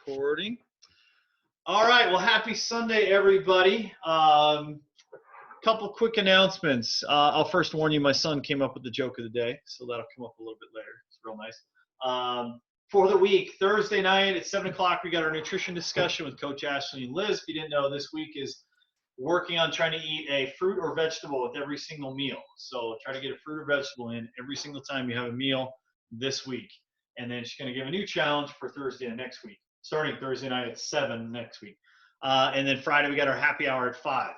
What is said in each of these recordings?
recording. All right, well, happy Sunday, everybody. Couple quick announcements. I'll first warn you, my son came up with the joke of the day, so that'll come up a little bit later. It's real nice. For the week, Thursday night at 7 o'clock, we got our nutrition discussion with Coach Ashley and Liz. If you didn't know, this week is working on trying to eat a fruit or vegetable with every single meal. So try to get a fruit or vegetable in every single time you have a meal this week. And then she's going to give a new challenge for Thursday and next week, starting Thursday night at 7 next week. And then Friday, we got our happy hour at 5.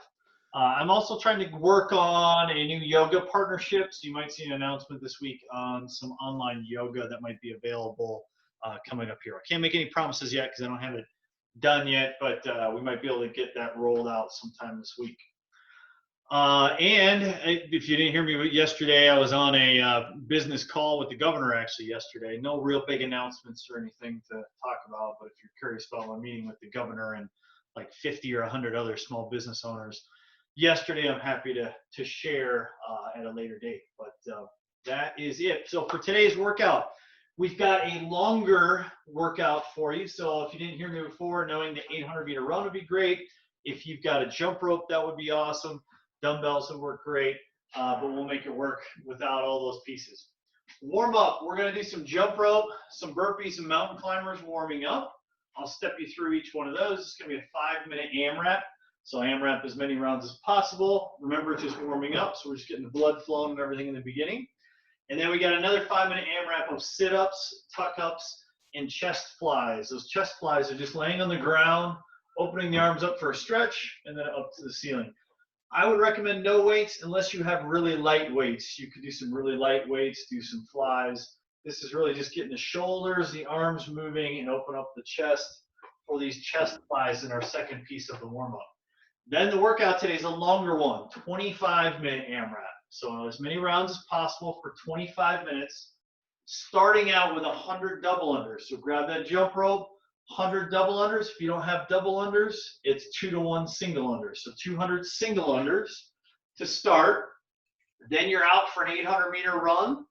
I'm also trying to work on a new yoga partnership. So you might see an announcement this week on some online yoga that might be available coming up here. I can't make any promises yet because I don't have it done yet, but we might be able to get that rolled out sometime this week. And if you didn't hear me yesterday, I was on a business call with the governor actually yesterday. No real big announcements or anything to talk about, but if you're curious about my meeting with the governor and like 50 or 100 other small business owners yesterday, I'm happy to share at a later date. But that is it. So for today's workout, we've got a longer workout for you. So if you didn't hear me before, knowing the 800-meter run would be great. If you've got a jump rope, that would be awesome. Dumbbells would work great, but we'll make it work without all those pieces. Warm up, we're going to do some jump rope, some burpees, and mountain climbers warming up. I'll step you through each one of those. It's going to be a 5-minute AMRAP. So AMRAP as many rounds as possible. Remember, it's just warming up, so we're just getting the blood flowing and everything in the beginning. And then we got another 5-minute AMRAP of sit-ups, tuck-ups, and chest flies. Those chest flies are just laying on the ground, opening the arms up for a stretch, and then up to the ceiling. I would recommend no weights unless you have really light weights. You could do some really light weights, do some flies. This is really just getting the shoulders, the arms moving, and open up the chest for these chest flies in our second piece of the warm-up. Then the workout today is a longer one, 25-minute AMRAP. So as many rounds as possible for 25 minutes, starting out with 100 double unders. So grab that jump rope, 100 double unders. If you don't have double unders, it's 2-to-1 single unders. So 200 single unders to start. Then you're out for an 800-meter run.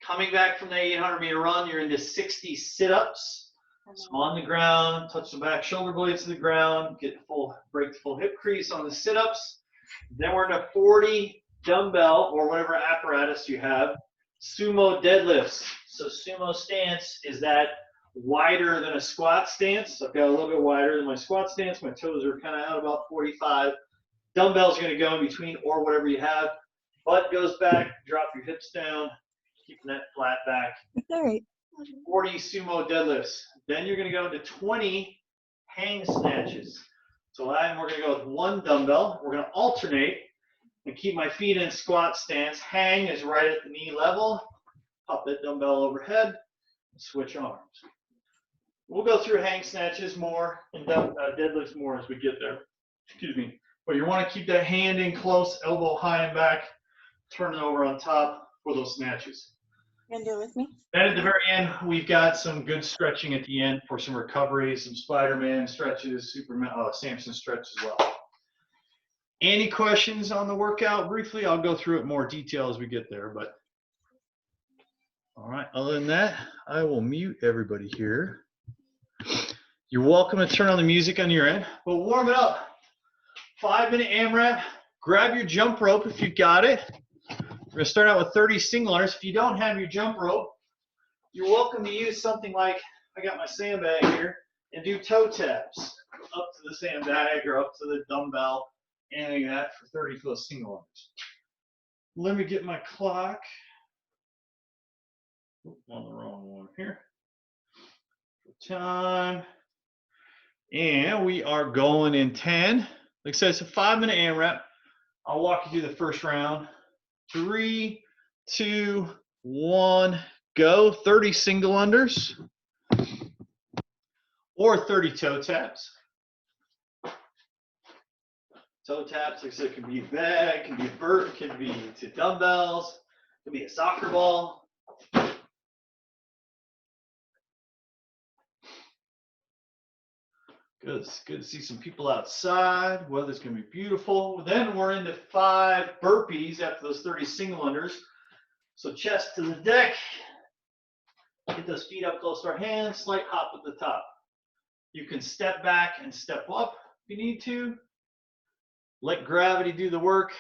Coming back from the 800-meter run, you're into 60 sit-ups. So on the ground, touch the back shoulder blades to the ground, break the full hip crease on the sit-ups. Then we're into 40 dumbbell or whatever apparatus you have, sumo deadlifts. So sumo stance is that wider than a squat stance. I've got a little bit wider than my squat stance. My toes are kind of out about 45. Dumbbells are going to go in between or whatever you have. Butt goes back, drop your hips down, keeping that flat back. All right. 40 sumo deadlifts. Then you're going to go into 20 hang snatches. So then we're going to go with one dumbbell. We're going to alternate and keep my feet in squat stance. Hang is right at the knee level. Pop that dumbbell overhead. Switch arms. We'll go through hang snatches more and deadlifts more as we get there. Excuse me. But you want to keep that hand in close, elbow high and back, turn it over on top for those snatches. You gonna do it with me? Then at the very end, we've got some good stretching at the end for some recovery, some Spider-Man stretches, Superman, Samson stretch as well. Any questions on the workout? Briefly, I'll go through it more detail as we get there. But all right, other than that, I will mute everybody here. You're welcome to turn on the music on your end, but warm it up. 5-minute AMRAP. Grab your jump rope if you got it. We're going to start out with 30 single unders. If you don't have your jump rope, you're welcome to use something like, I got my sandbag here, and do toe taps up to the sandbag or up to the dumbbell, anything like that for 30 for those single unders. Let me get my clock. On the wrong one here. Time. And we are going in 10. Like I said, it's a 5-minute AMRAP. I'll walk you through the first round. 3, 2, 1, go. 30 single unders or 30 toe taps. Toe taps, like I said, it can be a bag, can be a vert, can be to dumbbells, can be a soccer ball. Good. It's good to see some people outside. Weather's going to be beautiful. Then we're into 5 burpees after those 30 single unders. So chest to the deck. Get those feet up close to our hands. Slight hop at the top. You can step back and step up if you need to. Let gravity do the work.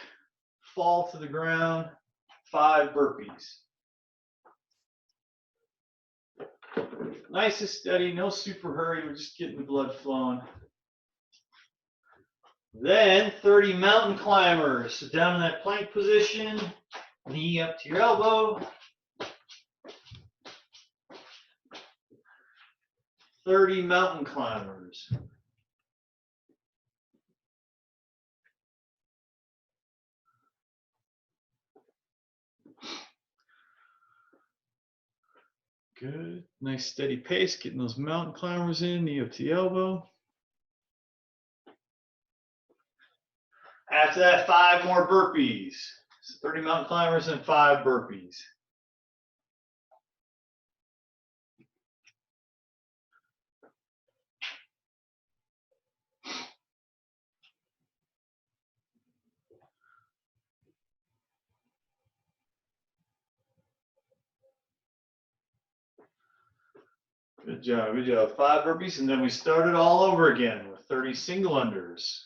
Fall to the ground. 5 burpees. Nice and steady, no super hurry. We're just getting the blood flowing. Then 30 mountain climbers. So down in that plank position, knee up to your elbow. 30 mountain climbers. Good. Nice steady pace, getting those mountain climbers in, knee up to the elbow. After that, 5 more burpees. So 30 mountain climbers and 5 burpees. Good job, good job. 5 burpees, and then we start it all over again with 30 single unders.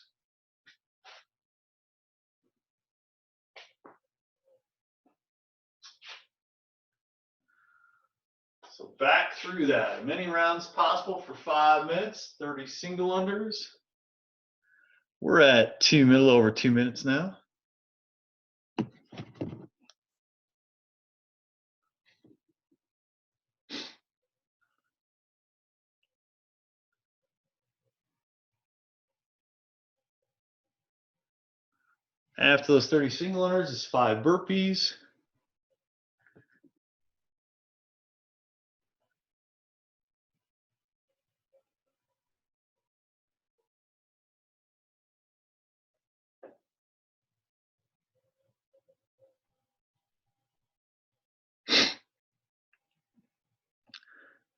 So back through that, as many rounds possible for 5 minutes, 30 single unders. We're at a little over 2 minutes now. After those 30 single unders, it's 5 burpees.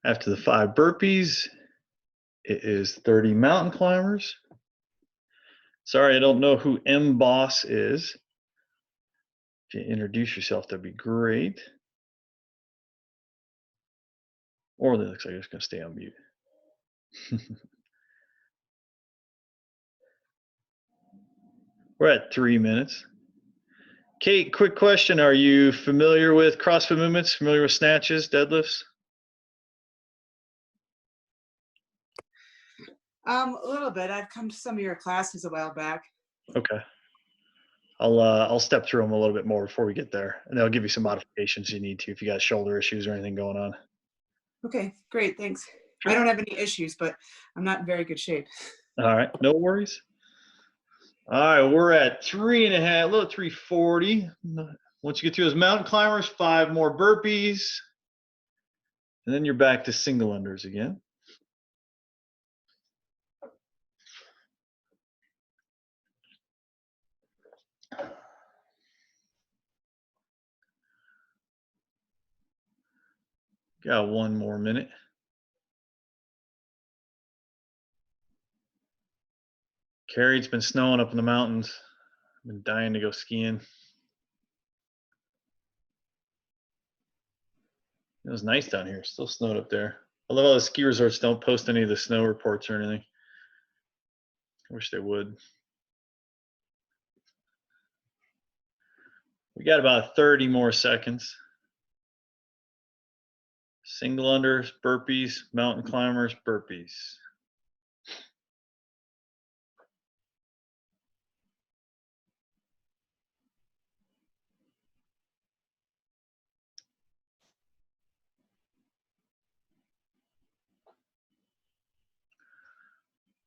After the 5 burpees, it is 30 mountain climbers. Sorry, I don't know who M Boss is. If you introduce yourself, that'd be great. Or it looks like it's going to stay on mute. We're at 3 minutes. Kate, quick question. Are you familiar with CrossFit movements? Familiar with snatches, deadlifts? A little bit. I've come to some of your classes a while back. Okay. I'll step through them a little bit more before we get there, and they'll give you some modifications you need to if you got shoulder issues or anything going on. Okay, great. Thanks. Sure. I don't have any issues, but I'm not in very good shape. All right, no worries. All right, we're at 3.5, a little 340. Once you get through those mountain climbers, 5 more burpees, and then you're back to single unders again. Got 1 more minute. Carrie, it's been snowing up in the mountains. I've been dying to go skiing. It was nice down here. Still snowed up there. I love how the ski resorts don't post any of the snow reports or anything. I wish they would. We got about 30 more seconds. Single unders, burpees, mountain climbers, burpees.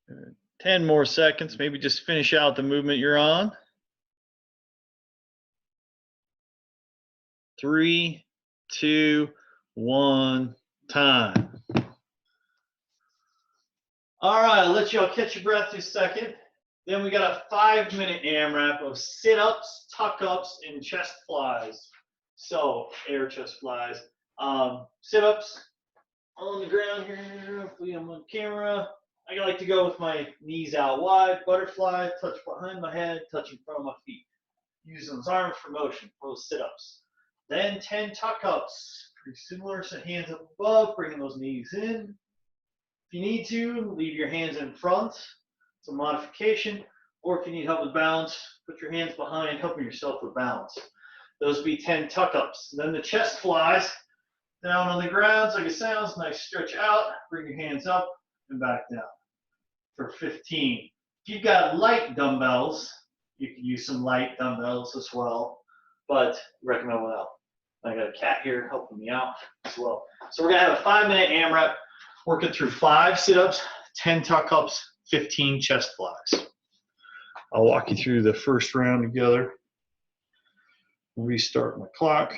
Good. 10 more seconds. Maybe just finish out the movement you're on. 3, 2, 1, time. All right, I'll let y'all catch your breath for a second. Then we got a 5-minute AMRAP of sit-ups, tuck-ups, and chest flies. So, air chest flies. Sit-ups on the ground here. Hopefully I'm on camera. I like to go with my knees out wide, butterfly, touch behind my head, touch in front of my feet. Using those arms for motion for those sit-ups. Then 10 tuck-ups. Pretty similar, so hands up above, bringing those knees in. If you need to, leave your hands in front. It's a modification. Or if you need help with balance, put your hands behind, helping yourself with balance. Those would be 10 tuck-ups. Then the chest flies down on the ground, like it sounds. Nice stretch out. Bring your hands up and back down for 15. If you've got light dumbbells, you can use some light dumbbells as well, but recommend without. I got a cat here helping me out as well. So we're going to have a 5-minute AMRAP, working through 5 sit-ups, 10 tuck-ups, 15 chest flies. I'll walk you through the first round together. Restart my clock.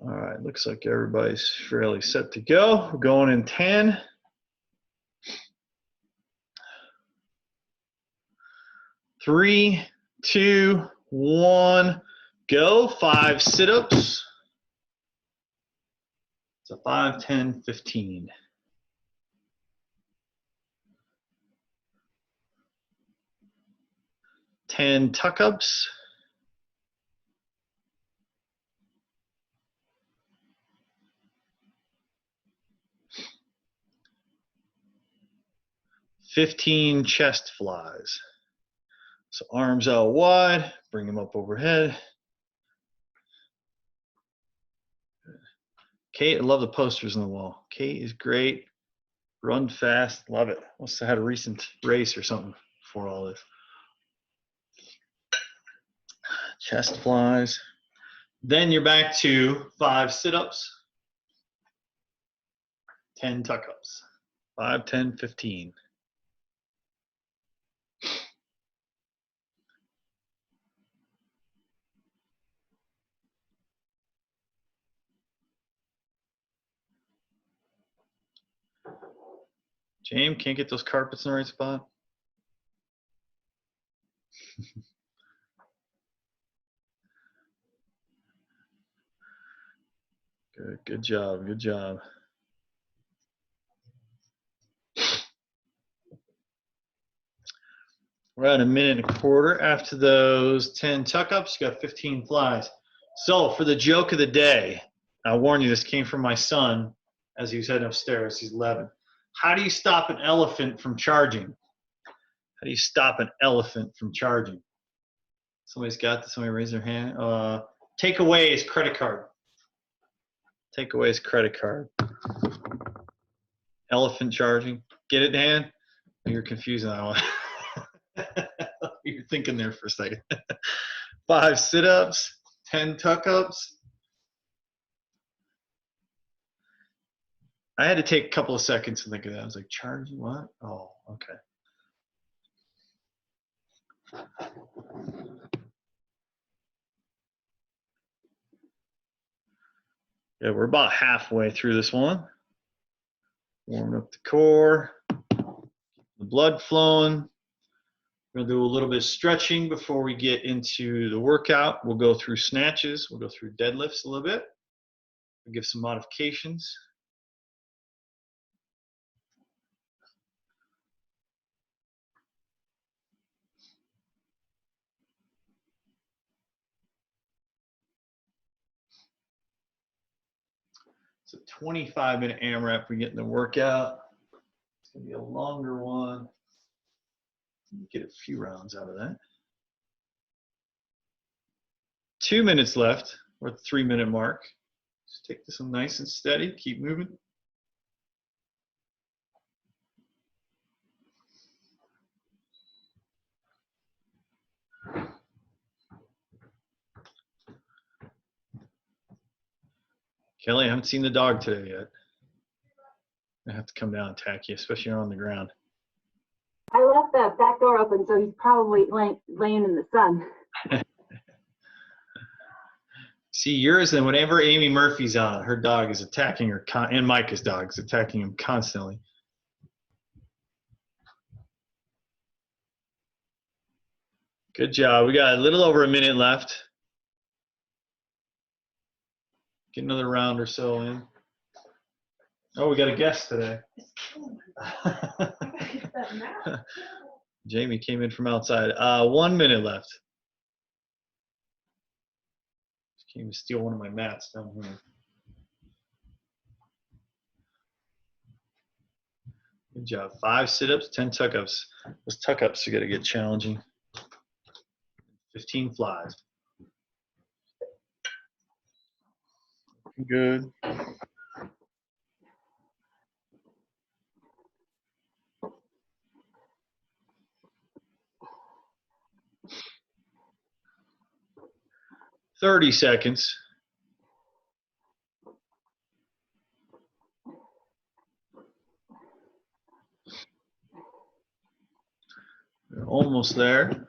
All right, looks like everybody's fairly set to go. We're going in 10. 3, 2, 1, go. 5 sit-ups. It's a 5, 10, 15. 10 tuck-ups. 15 chest flies. So arms out wide, bring them up overhead. Kate, I love the posters on the wall. Kate is great. Run fast, love it. Must have had a recent race or something before all this. Chest flies. Then you're back to 5 sit-ups, 10 tuck-ups. 5, 10, 15. James, can't get those carpets in the right spot? Good job, good job. We're at 1.25 minutes. After those 10 tuck-ups, you got 15 flies. So for the joke of the day, I'll warn you, this came from my son as he was heading upstairs. He's 11. How do you stop an elephant from charging? How do you stop an elephant from charging? Somebody's got this. Somebody raise their hand. Take away his credit card. Take away his credit card. Elephant charging. Get it, Dan? You're confusing that one. You're thinking there for a second. 5 sit-ups, 10 tuck-ups. I had to take a couple of seconds to think of that. I was like, charging what? Oh, okay. Yeah, we're about halfway through this one. Warming up the core, the blood flowing. We're gonna do a little bit of stretching before we get into the workout. We'll go through snatches. We'll go through deadlifts a little bit. We'll give some modifications. It's a 25-minute AMRAP. We get in the workout. It's gonna be a longer one. Get a few rounds out of that. 2 minutes left. We're at the 3-minute mark. Just take this one nice and steady. Keep moving. Kelly, I haven't seen the dog today yet. I have to come down and attack you, especially on the ground. I left the back door open, so he's probably laying in the sun. See, yours, and whenever Amy Murphy's on, her dog is attacking her, and Micah's dog is attacking him constantly. Good job. We got a little over a minute left. Get another round or so in. Oh, we got a guest today. Jamie came in from outside. 1 minute left. She came to steal one of my mats down here. Good job. 5 sit-ups, 10 tuck-ups. Those tuck-ups are going to get challenging. 15 flies. Good. "30 seconds. We're almost there.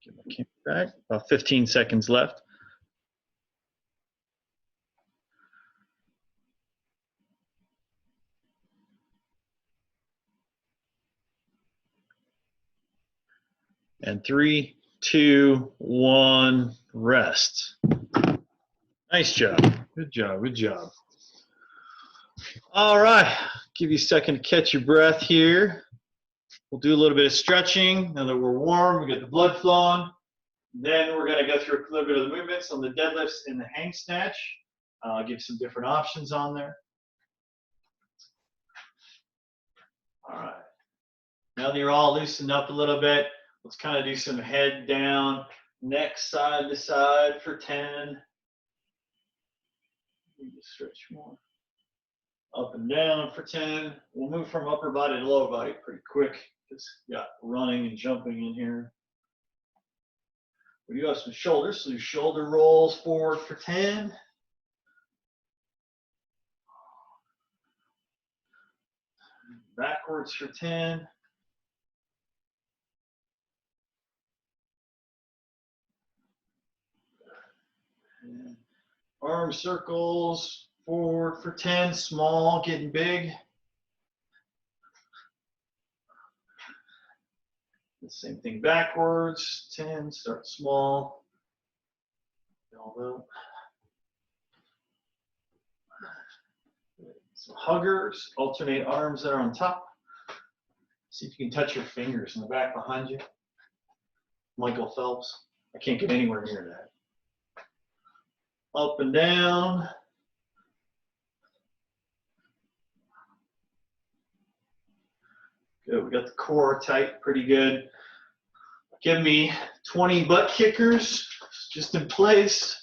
Get my camera back. About 15 seconds left. And 3, 2, 1, rest. Nice job. Good job. Good job. All right. Give you a second to catch your breath here. We'll do a little bit of stretching. Now that we're warm, we get the blood flowing. Then we're going to go through a little bit of the movements on the deadlifts and the hang snatch. I'll give you some different options on there. All right. Now that you're all loosened up a little bit, let's kind of do some head down, neck side to side for 10. Just stretch more. Up and down for 10. We'll move from upper body to lower body pretty quick because we got running and jumping in here. We do have some shoulders, so do shoulder rolls forward for 10. Backwards for 10. And arm circles forward for 10, small, getting big. The same thing backwards, 10, start small. Elbow. Some huggers, alternate arms that are on top. See if you can touch your fingers in the back behind you. Michael Phelps. I can't get anywhere near that. Up and down. Good, we got the core tight, pretty good. Give me 20 butt kickers, just in place.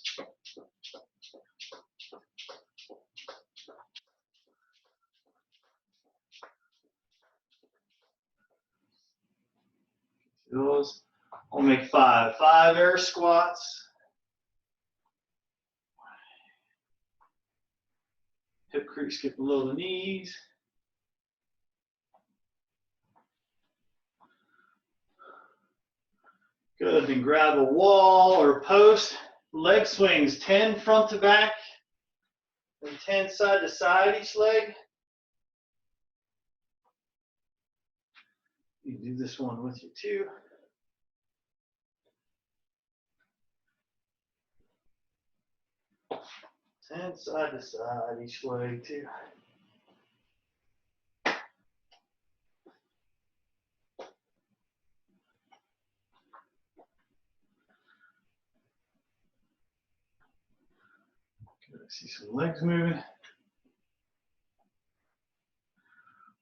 Those. I'll make 5. 5 air squats. Hip crease get below the knees. Good, then grab a wall or a post. Leg swings, 10 front to back, and 10 side to side each leg. You can do this one with you too. And side to side each leg too. Good, I see some legs moving.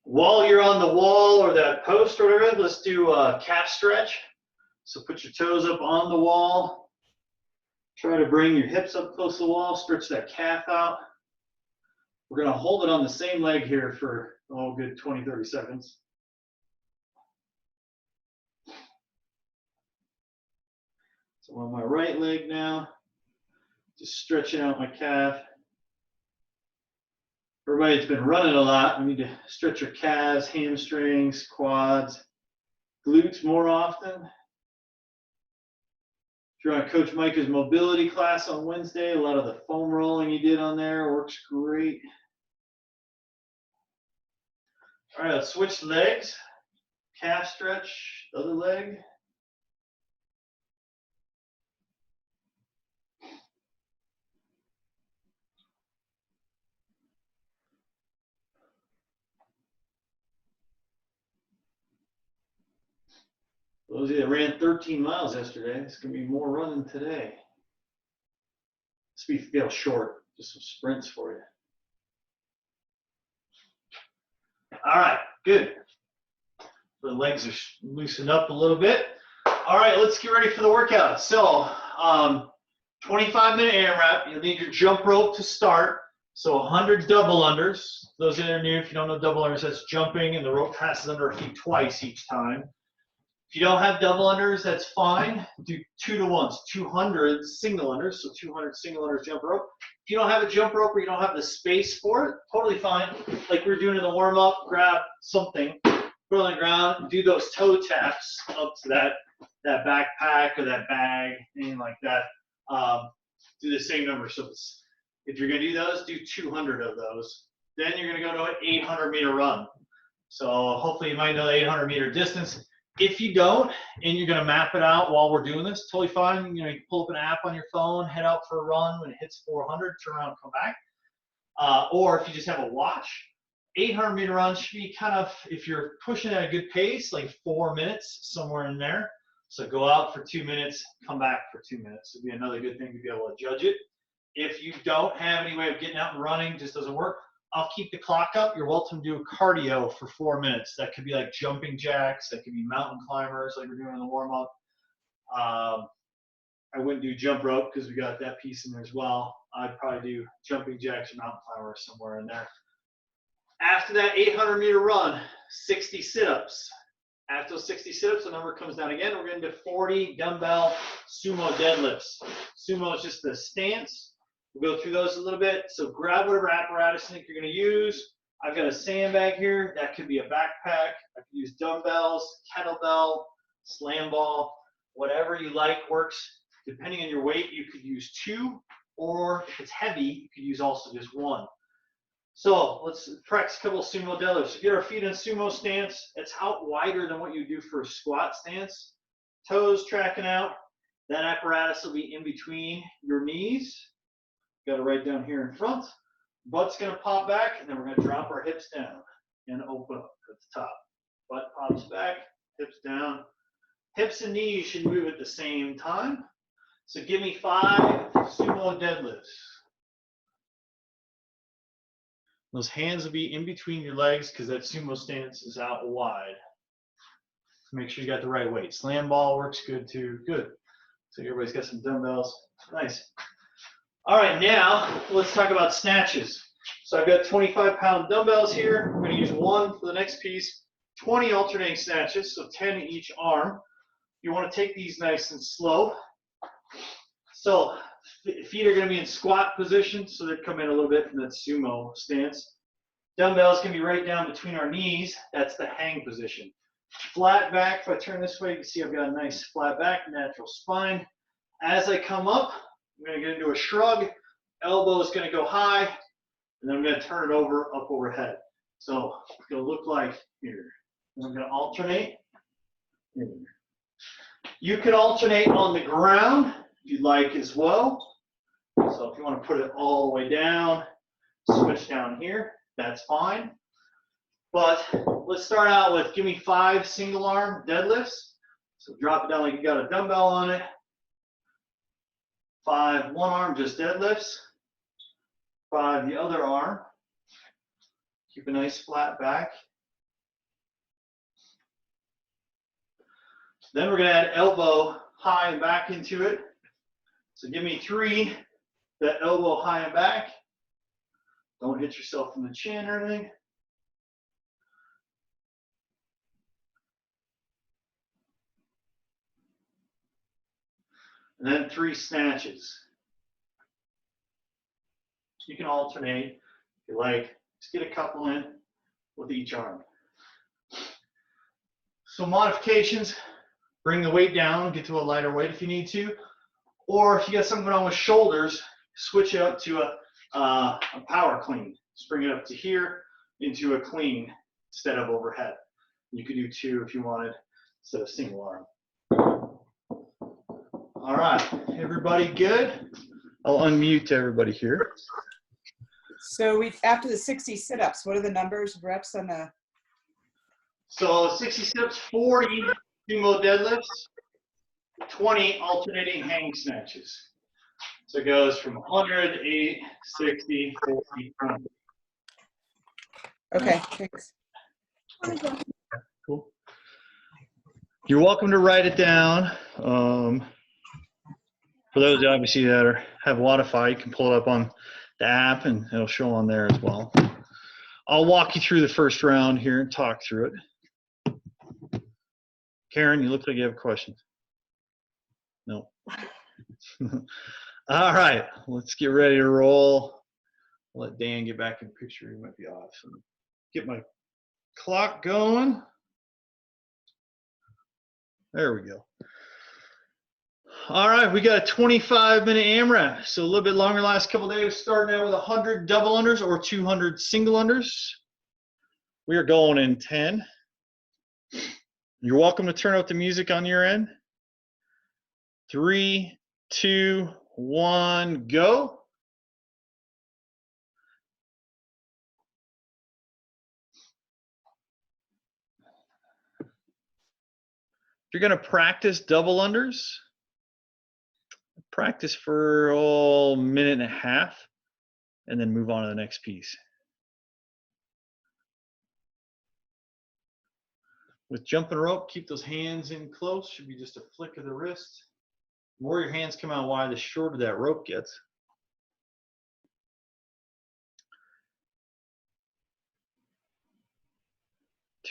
While you're on the wall or that post or whatever, let's do a calf stretch. So put your toes up on the wall. Try to bring your hips up close to the wall, stretch that calf out. We're going to hold it on the same leg here for, oh, good 20, 30 seconds. So on my right leg now, just stretching out my calf. Everybody that's been running a lot, we need to stretch your calves, hamstrings, quads, glutes more often. If you're on Coach Micah's mobility class on Wednesday, a lot of the foam rolling you did on there works great. All right, let's switch legs. Calf stretch, the other leg. Those of you that ran 13 miles yesterday, it's going to be more running today. Let's be short, just some sprints for you. All right, good. The legs are loosened up a little bit. All right, let's get ready for the workout. So 25-minute AMRAP. You'll need your jump rope to start. So 100 double unders. Those that are new, if you don't know double unders, that's jumping and the rope passes under our feet twice each time. If you don't have double unders, that's fine. Do 2 to 1s, 200 single unders, so 200 single unders jump rope. If you don't have a jump rope or you don't have the space for it, totally fine. Like we're doing in the warm-up, grab something, put it on the ground, do those toe taps up to that backpack or that bag, anything like that. Do the same number. So if you're going to do those, do 200 of those. Then you're going to go to an 800-meter run. So hopefully you might know the 800-meter distance. If you don't, and you're going to map it out while we're doing this, totally fine. You know, you can pull up an app on your phone, head out for a run. When it hits 400, turn around and come back. Or if you just have a watch, 800-meter run should be kind of, if you're pushing at a good pace, like 4 minutes, somewhere in there. So go out for 2 minutes, come back for 2 minutes. It'd be another good thing to be able to judge it. If you don't have any way of getting out and running, just doesn't work, I'll keep the clock up. You're welcome to do a cardio for 4 minutes. That could be like jumping jacks. That could be mountain climbers like we're doing in the warm-up. I wouldn't do jump rope because we got that piece in there as well. I'd probably do jumping jacks or mountain climbers somewhere in there. After that 800-meter run, 60 sit-ups. After those 60 sit-ups, the number comes down again. We're going to do 40 dumbbell sumo deadlifts. Sumo is just the stance. We'll go through those a little bit. So grab whatever apparatus you think you're going to use. I've got a sandbag here. That could be a backpack. I could use dumbbells, kettlebell, slam ball, whatever you like works. Depending on your weight, you could use 2, or if it's heavy, you could use also just 1. So let's practice a couple of sumo deadlifts. Get our feet in sumo stance. It's out wider than what you do for a squat stance. Toes tracking out. That apparatus will be in between your knees. Got it right down here in front. Butt's going to pop back, and then we're going to drop our hips down and open up at the top. Butt pops back, hips down. Hips and knees should move at the same time. So give me 5 sumo deadlifts. Those hands will be in between your legs because that sumo stance is out wide. Make sure you got the right weight. Slam ball works good too. Good. So everybody's got some dumbbells. Nice. All right, now let's talk about snatches. So I've got 25-pound dumbbells here. I'm going to use 1 for the next piece. 20 alternating snatches, so 10 each arm. You want to take these nice and slow. So feet are going to be in squat position, so they come in a little bit from that sumo stance. Dumbbells can be right down between our knees. That's the hang position. Flat back, if I turn this way, you can see I've got a nice flat back, natural spine. As I come up, I'm going to get into a shrug. Elbow is going to go high, and then I'm going to turn it over, up overhead. So it's going to look like here. And I'm going to alternate. Here. You can alternate on the ground if you'd like as well. So if you want to put it all the way down, switch down here, that's fine. But let's start out with, give me 5 single arm deadlifts. So drop it down like you got a dumbbell on it. 5 one arm, just deadlifts. 5 the other arm. Keep a nice flat back. Then we're going to add elbow high and back into it. So give me 3, that elbow high and back. Don't hit yourself in the chin or anything. And then 3 snatches. You can alternate if you like. Just get a couple in with each arm. So modifications, bring the weight down, get to a lighter weight if you need to. Or if you got something going on with shoulders, switch it up to a power clean. Just bring it up to here into a clean instead of overhead. You could do 2 if you wanted instead of single arm. All right, everybody good? I'll unmute everybody here. So after the 60 sit-ups, what are the numbers, reps on the? So 60 sit-ups, 40 sumo deadlifts, 20 alternating hang snatches. So it goes from 100, 8, 60, 40, 100. Okay, thanks. Cool. You're welcome to write it down. For those obviously that have Wi-Fi, you can pull it up on the app and it'll show on there as well. I'll walk you through the first round here and talk through it. Karen, you look like you have a question. No. All right, let's get ready to roll. I'll let Dan get back in the picture. He might be off. So get my clock going. There we go. All right, we got a 25-minute AMRAP, so a little bit longer last couple days, starting out with 100 double unders or 200 single unders. We are going in 10. You're welcome to turn up the music on your end. 3, 2, 1, go. If you're going to practice double unders, practice for a minute and a half, and then move on to the next piece. With jumping rope, keep those hands in close. Should be just a flick of the wrist. The more your hands come out wide, the shorter that rope gets.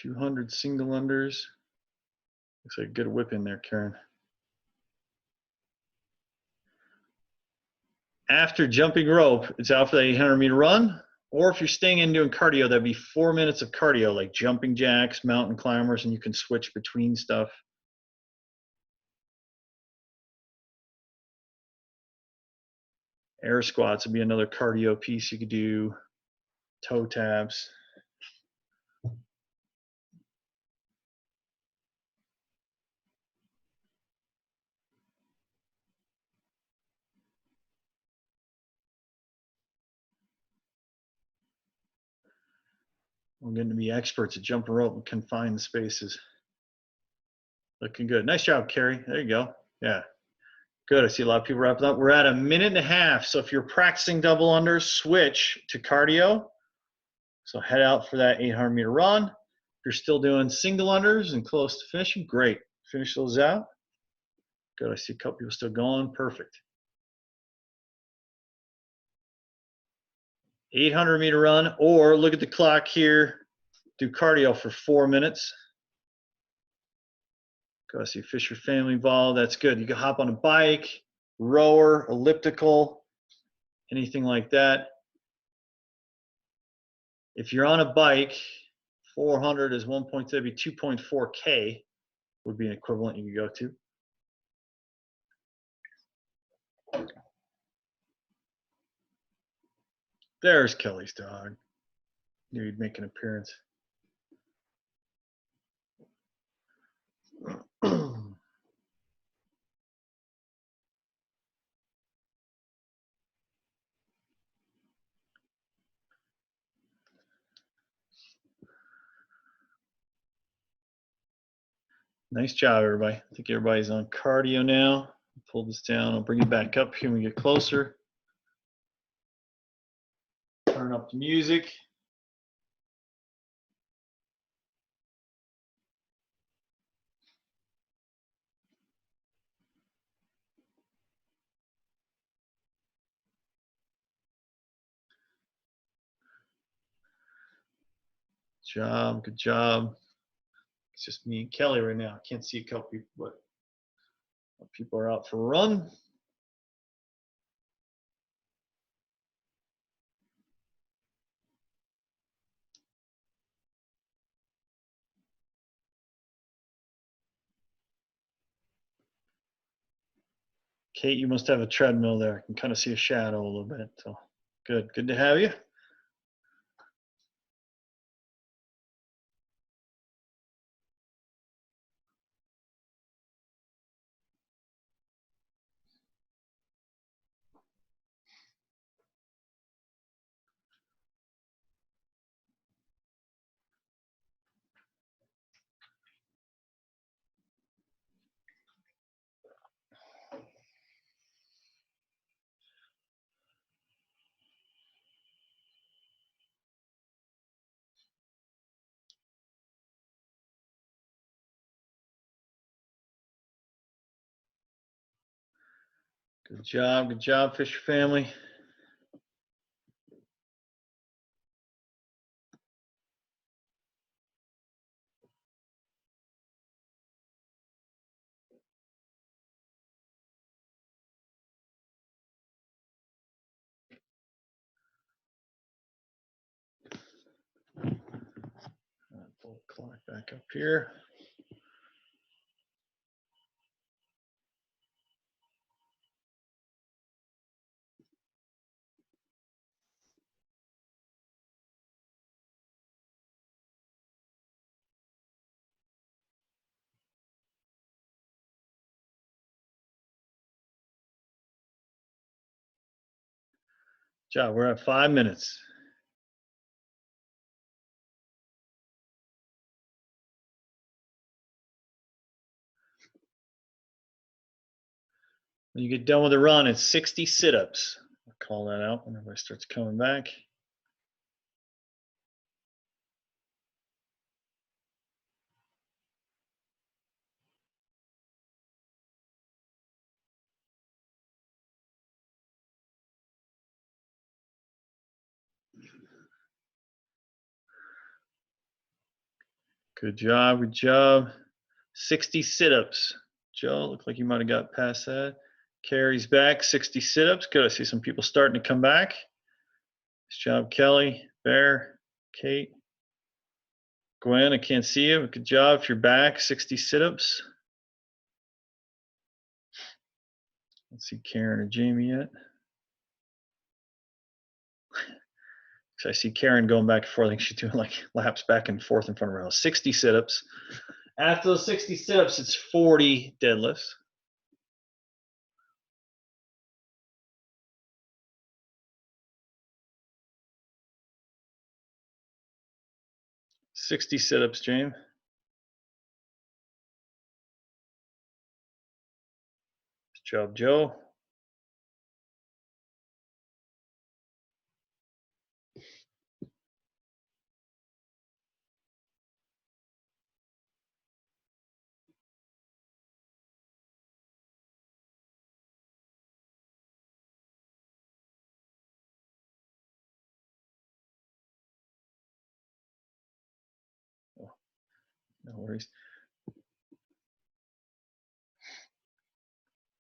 $200 single unders. Looks like a good whip in there, Karen. After jumping rope, it's out for the 800-meter run. Or if you're staying in doing cardio, that'd be 4 minutes of cardio, like jumping jacks, mountain climbers, and you can switch between stuff. Air squats would be another cardio piece you could do. Toe taps. We're going to be experts at jumping rope and confined spaces. Looking good. Nice job, Carrie. There you go. Yeah. Good. I see a lot of people wrapping up. We're at a minute and a half. So if you're practicing double unders, switch to cardio. So head out for that 800-meter run. If you're still doing single unders and close to finishing, great. Finish those out. Good. I see a couple people still going. Perfect. 800-meter run, or look at the clock here. Do cardio for 4 minutes. Go. I see Fisher family ball. That's good. You can hop on a bike, rower, elliptical, anything like that. If you're on a bike, 400 is 1.2, that'd be 2.4 K would be an equivalent you could go to. There's Kelly's dog. Knew he'd make an appearance. Nice job, everybody. I think everybody's on cardio now. Pull this down. I'll bring it back up here when we get closer. Turn up the music. Good job. It's just me and Kelly right now. I can't see a couple people, but people are out for a run. Kate, you must have a treadmill there. I can kind of see a shadow a little bit. So good. Good to have you. Good job, Fisher family. Pull the clock back up here. Good job, we're at 5 minutes. When you get done with the run, it's 60 sit-ups. I'll call that out when everybody starts coming back. Good job, good job. 60 sit-ups. Joe, looked like you might have got past that. Carrie's back, 60 sit-ups. Good, I see some people starting to come back. Nice job, Kelly, Bear, Kate. Gwen, I can't see you, but good job. If you're back, 60 sit-ups. Let's see Karen or Jamie yet. So I see Karen going back and forth. I think she's doing like laps back and forth in front of her house. 60 sit-ups. After those 60 sit-ups, it's 40 deadlifts. "60 sit-ups, James." Good job, Joe. Oh, no worries.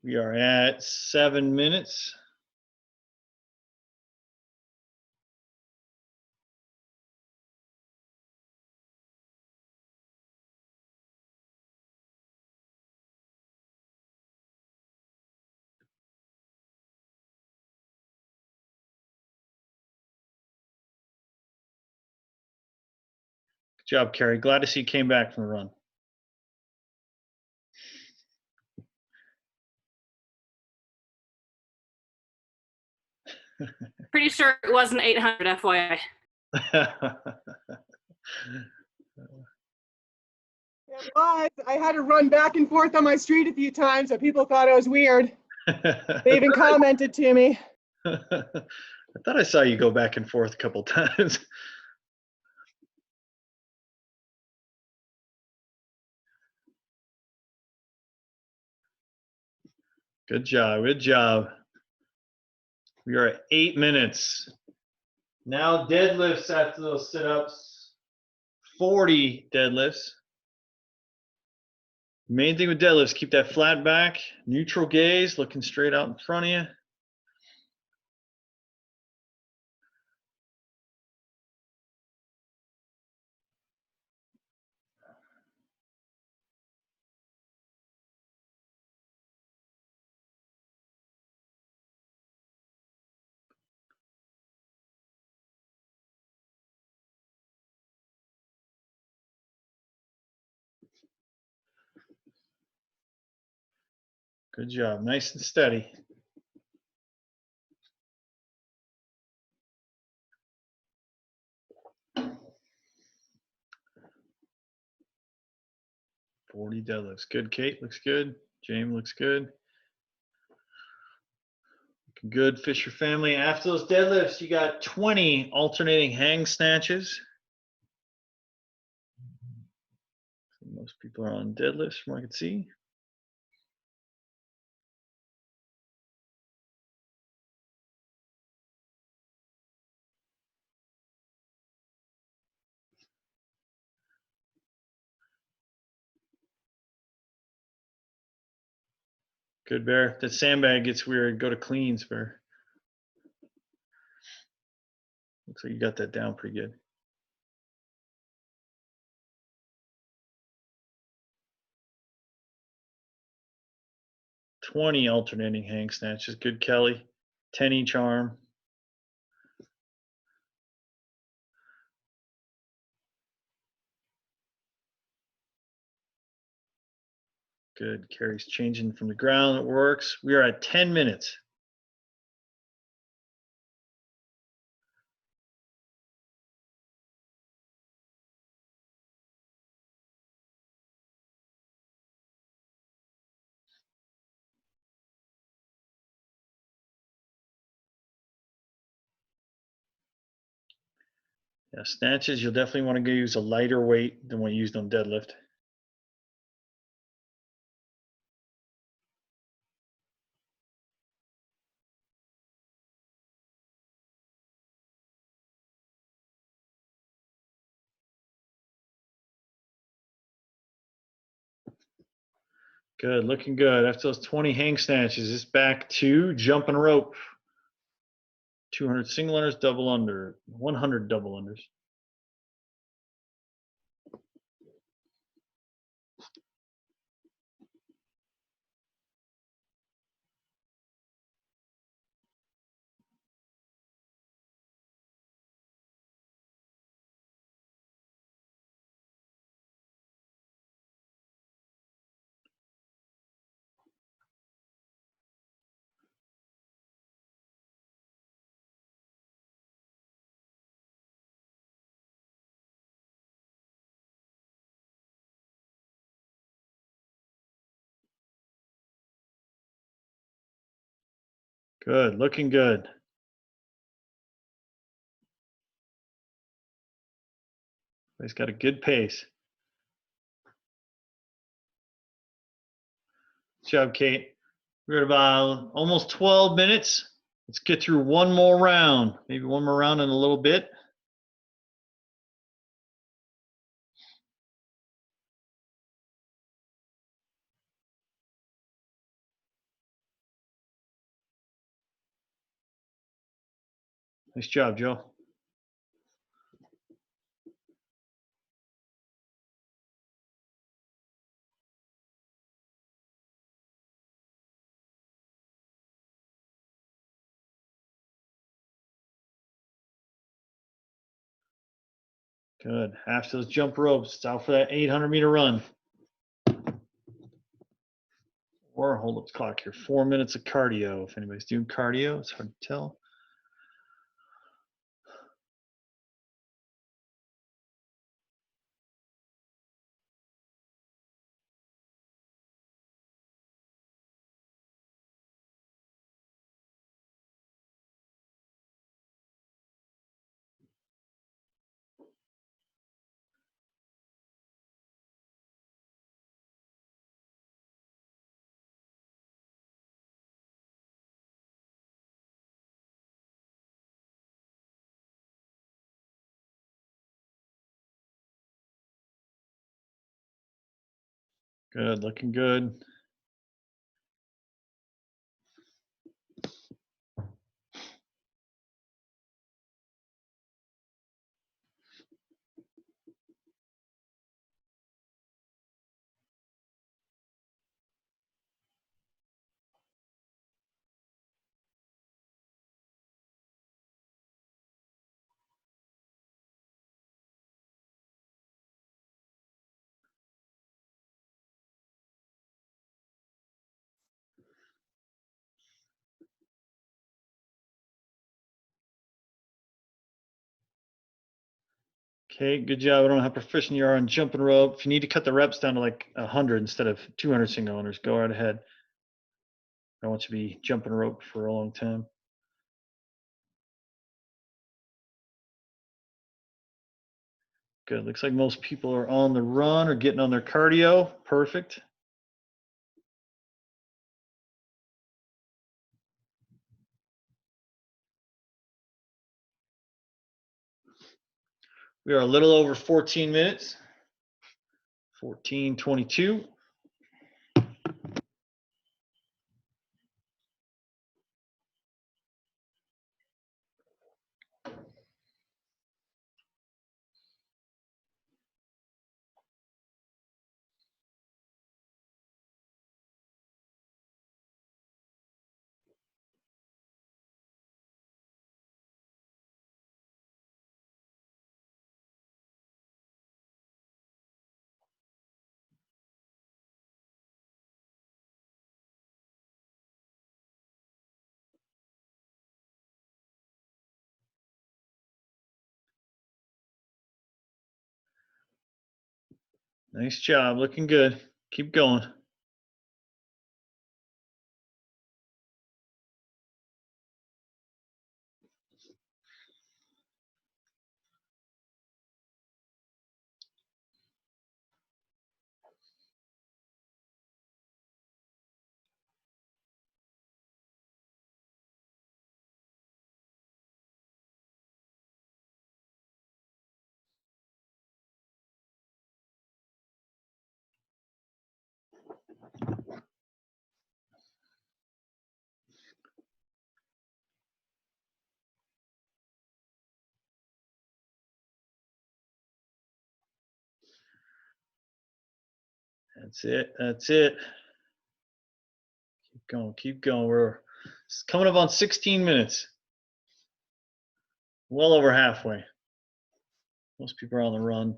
We are at 7 minutes. Good job, Carrie. Glad to see you came back from the run. Pretty sure it wasn't 800, FYI. It was. I had to run back and forth on my street a few times, so people thought I was weird. They even commented to me. I thought I saw you go back and forth a couple times. Good job, good job. We are at 8 minutes. Now deadlifts after those sit-ups. 40 deadlifts. Main thing with deadlifts, keep that flat back, neutral gaze, looking straight out in front of you. Good job, nice and steady. "40 deadlifts. Good, Kate, looks good. James looks good. Looking good, Fisher family. After those deadlifts, you got 20 alternating hang snatches. Most people are on deadlifts from what I can see. Good, Bear. That sandbag gets weird. Go to cleans, Bear. Looks like you got that down pretty good. $20 alternating hang snatches. Good, Kelly. 10 each arm. Good. Carrie's changing from the ground. It works. We are at 10 minutes. Yeah, snatches, you'll definitely want to go use a lighter weight than what you used on deadlift. Good, looking good. After those 20 hang snatches, it's back to jumping rope. 200 single unders, double under, 100 double unders. Good, looking good. He's got a good pace. Good job, Kate. We're at about almost 12 minutes. Let's get through one more round. Maybe one more round in a little bit. Nice job, Joe. Good. After those jump ropes, it's out for that 800-meter run. Or hold up the clock here. 4 minutes of cardio. If anybody's doing cardio, it's hard to tell. Good, looking good. Okay, good job. I don't know how proficient you are on jumping rope. If you need to cut the reps down to like 100 instead of 200 single unders, go right ahead. I don't want you to be jumping rope for a long time. Good. Looks like most people are on the run or getting on their cardio. Perfect. We are a little over 14 minutes. 14:22. Nice job. Looking good. Keep going. That's it. That's it. Keep going. Keep going. We're coming up on 16 minutes. Well over halfway. Most people are on the run.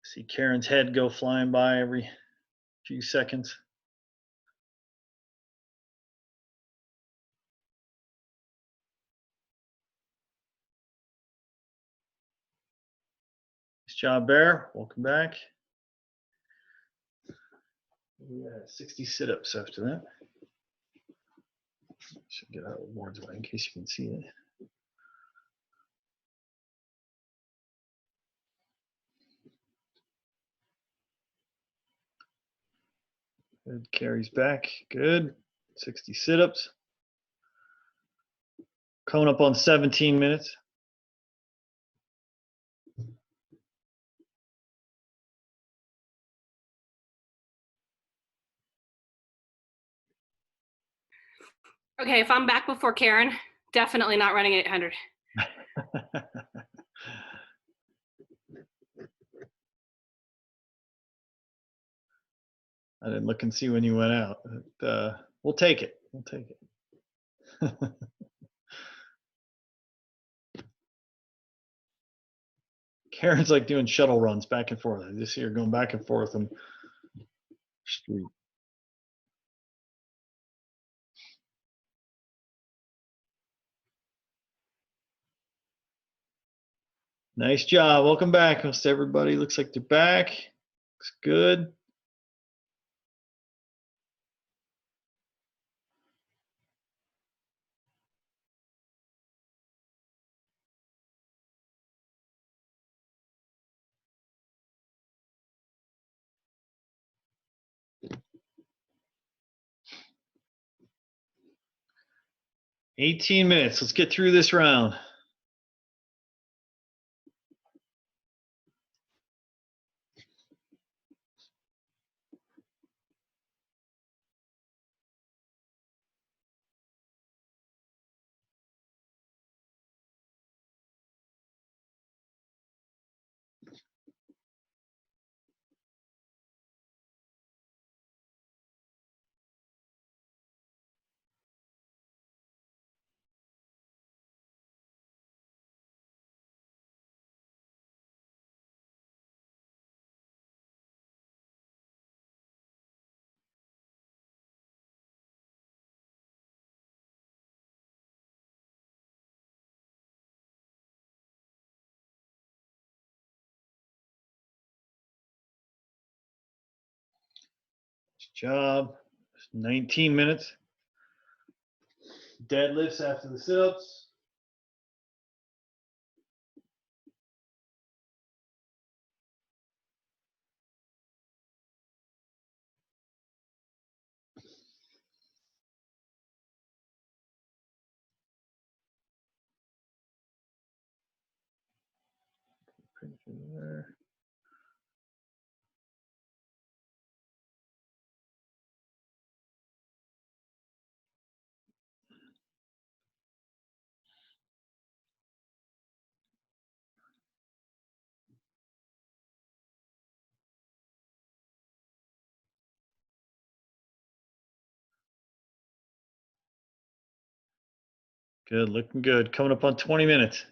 See Karen's head go flying by every few seconds. Nice job, Bear. Welcome back. Yeah, 60 sit-ups after that. Should get out of Ward's way in case you can see it. Good. Carries back. Good. 60 sit-ups. Coming up on 17 minutes. Okay, if I'm back before Karen, definitely not running 800. I didn't look and see when you went out. We'll take it. We'll take it. Karen's like doing shuttle runs back and forth. I just see her going back and forth on the street. Nice job. Welcome back. Most everybody looks like they're back. Looks good. $18 minutes. Let's get through this round. Nice job. 19 minutes. Deadlifts after the sit-ups. There. Good, looking good. Coming up on 20 minutes.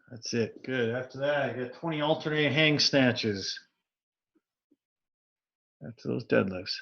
That's it. Good. After that, I got 20 alternating hang snatches. After those deadlifts.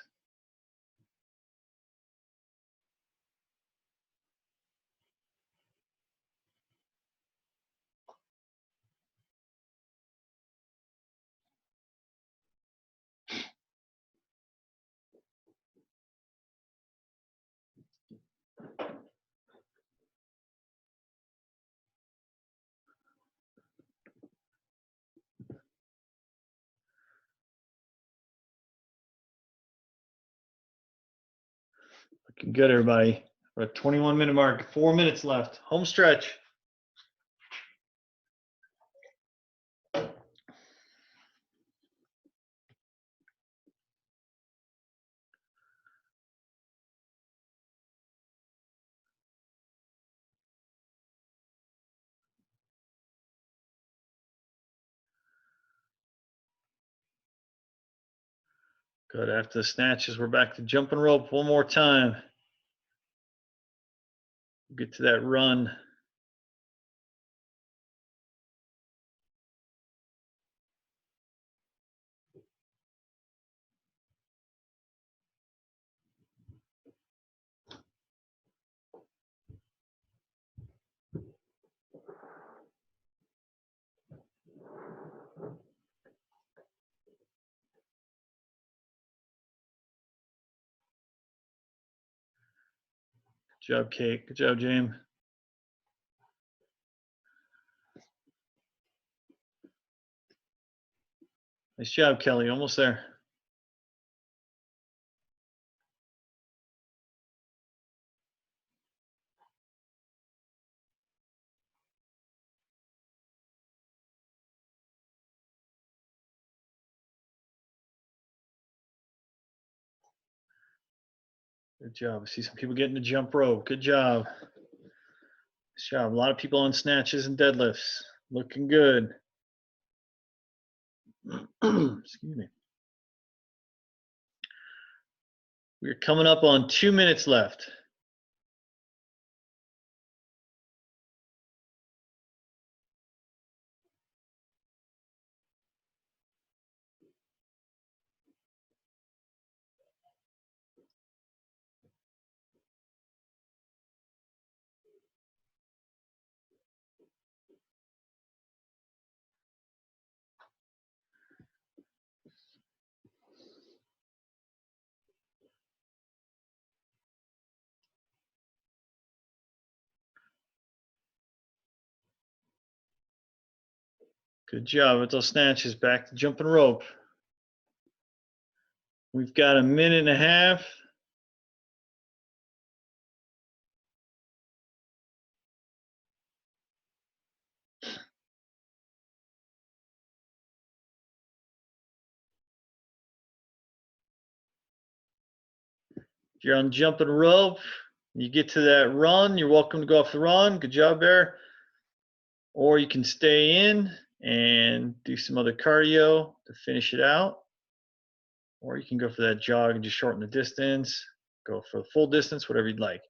Looking good, everybody. We're at 21-minute mark. 4 minutes left. Home stretch. Good. After the snatches, we're back to jumping rope one more time. Get to that run. Good job, Kate. Good job, James. Nice job, Kelly. Almost there. Good job. I see some people getting the jump rope. Good job. Nice job. A lot of people on snatches and deadlifts. Looking good. Excuse me. We're coming up on 2 minutes left. Good job with those snatches. Back to jumping rope. We've got a minute and a half. If you're on jumping rope, you get to that run, you're welcome to go off the run. Good job there. Or you can stay in and do some other cardio to finish it out. Or you can go for that jog and just shorten the distance. Go for the full distance, whatever you'd like.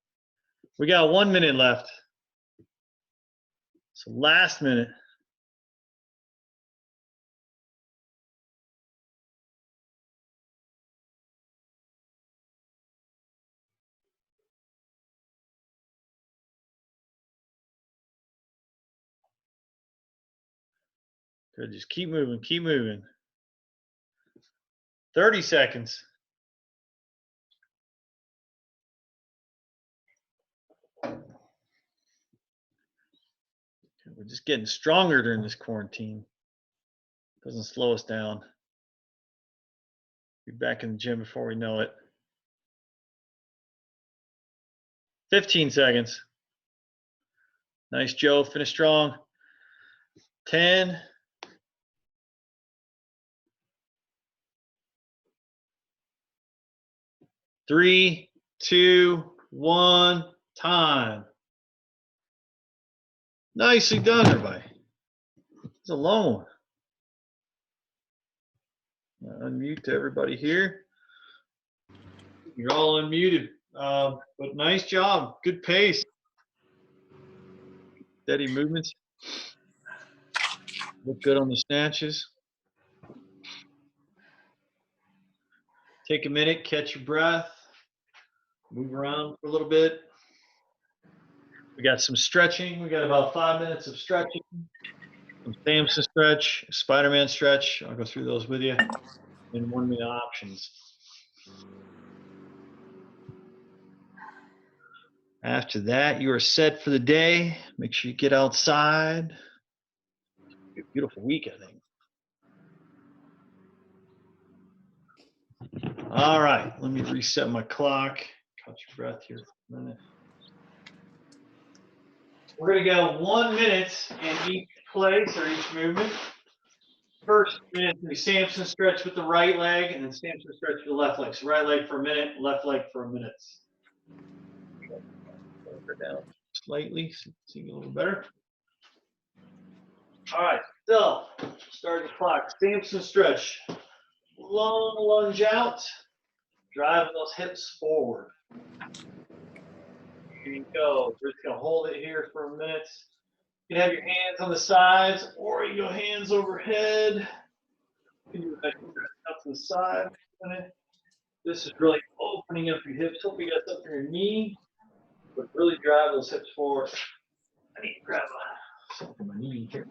We got 1 minute left. So last minute. Good, just keep moving, keep moving. 30 seconds. We're just getting stronger during this quarantine. Doesn't slow us down. Be back in the gym before we know it. 15 seconds. Nice, Joe. Finish strong. 10. 3, 2, 1, time. Nicely done, everybody. It's a long one. Unmute to everybody here. You're all unmuted, but nice job. Good pace. Steady movements. Look good on the snatches. Take a minute, catch your breath, move around for a little bit. We got some stretching. We got about 5 minutes of stretching. Some Samson stretch, Spider-Man stretch. I'll go through those with you. And 1 minute options. After that, you are set for the day. Make sure you get outside. It'll be a beautiful week, I think. All right, let me reset my clock. Catch your breath here for a minute. We're going to go 1 minute in each place or each movement. First minute, we Samson stretch with the right leg, and then Samson stretch with the left leg. So right leg for a minute, left leg for a minute. Down slightly, so you can see a little better. All right, so start the clock. Samson stretch. Long lunge out, driving those hips forward. Here you go. We're just going to hold it here for a minute. You can have your hands on the sides, or you can go hands overhead. You can do that up to the side. This is really opening up your hips. Hope you got something for your knee, but really drive those hips forward. I need to grab something for my knee here.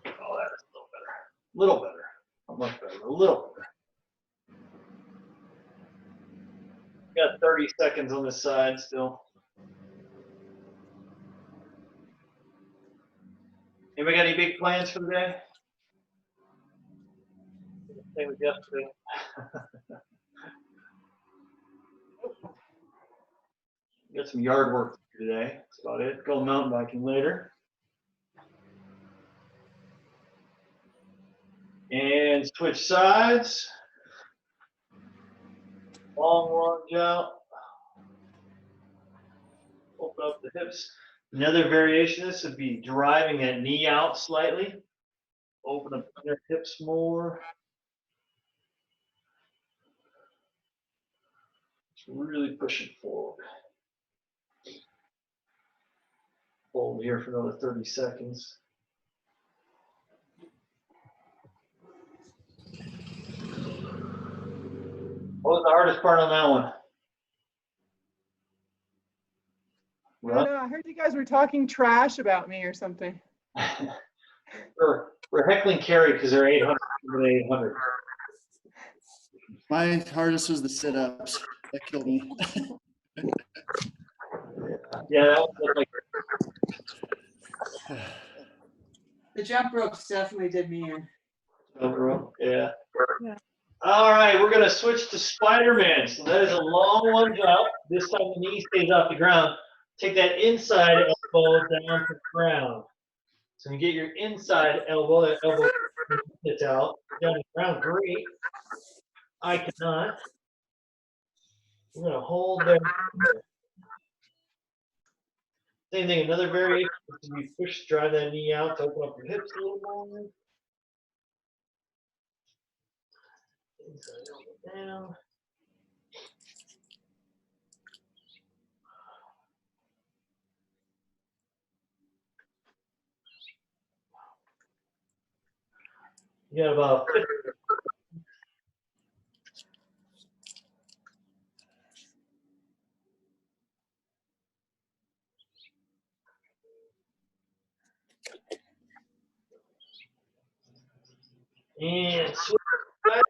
Oh, that's a little better. A little better. Not much better, a little better. Got 30 seconds on this side still. Anybody got any big plans for the day? Same with yesterday. Got some yard work to do today. That's about it. Go mountain biking later. And switch sides. Long lunge out. Open up the hips. Another variation of this would be driving that knee out slightly. Open up your hips more. Just really pushing forward. Hold here for another 30 seconds. What was the hardest part on that one? I don't know. I heard you guys were talking trash about me or something. We're heckling Carrie because they're 800. 800. My hardest was the sit-ups. That killed me. Yeah, that was like. The jump ropes definitely did me in. Yeah. All right, we're going to switch to Spider-Man. So that is a long lunge out. This time the knee stays off the ground. Take that inside elbow down to the ground. So you get your inside elbow, that elbow gets out, down to the ground. Great. I cannot. We're going to hold there. Same thing, another variation is you push, drive that knee out to open up your hips a little more. Inside elbow down. You got about 50. And switch back.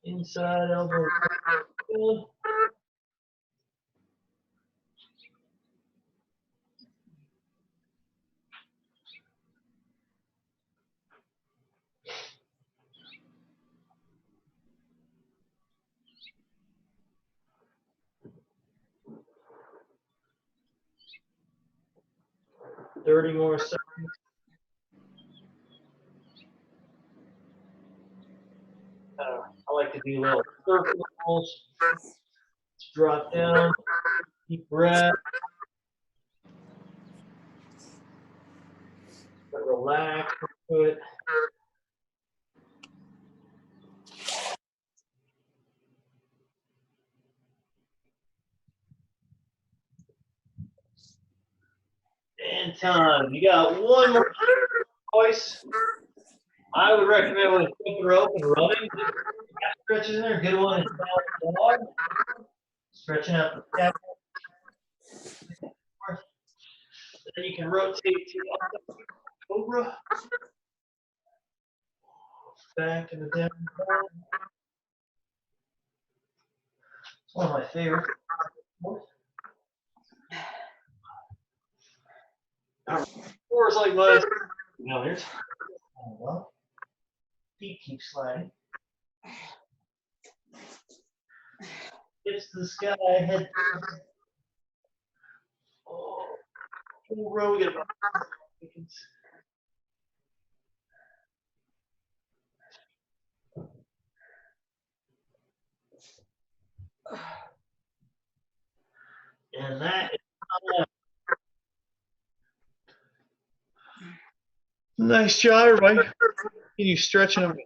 Inside elbow. Good. Thirty more seconds. I like to do little circles. Drop down. Deep breath. Relax into it. And time. You got one more choice. I would recommend with a quick rope and running. Stretches in there. Good one is down dog. Stretching out the calf. Then you can rotate to cobra. Back and the down dog. It's one of my favorites. Four is like this. Now there's feet keep sliding. Hips to the sky, head. Oh, full row. We get about seconds. And that is nice job, everybody. Continue stretching them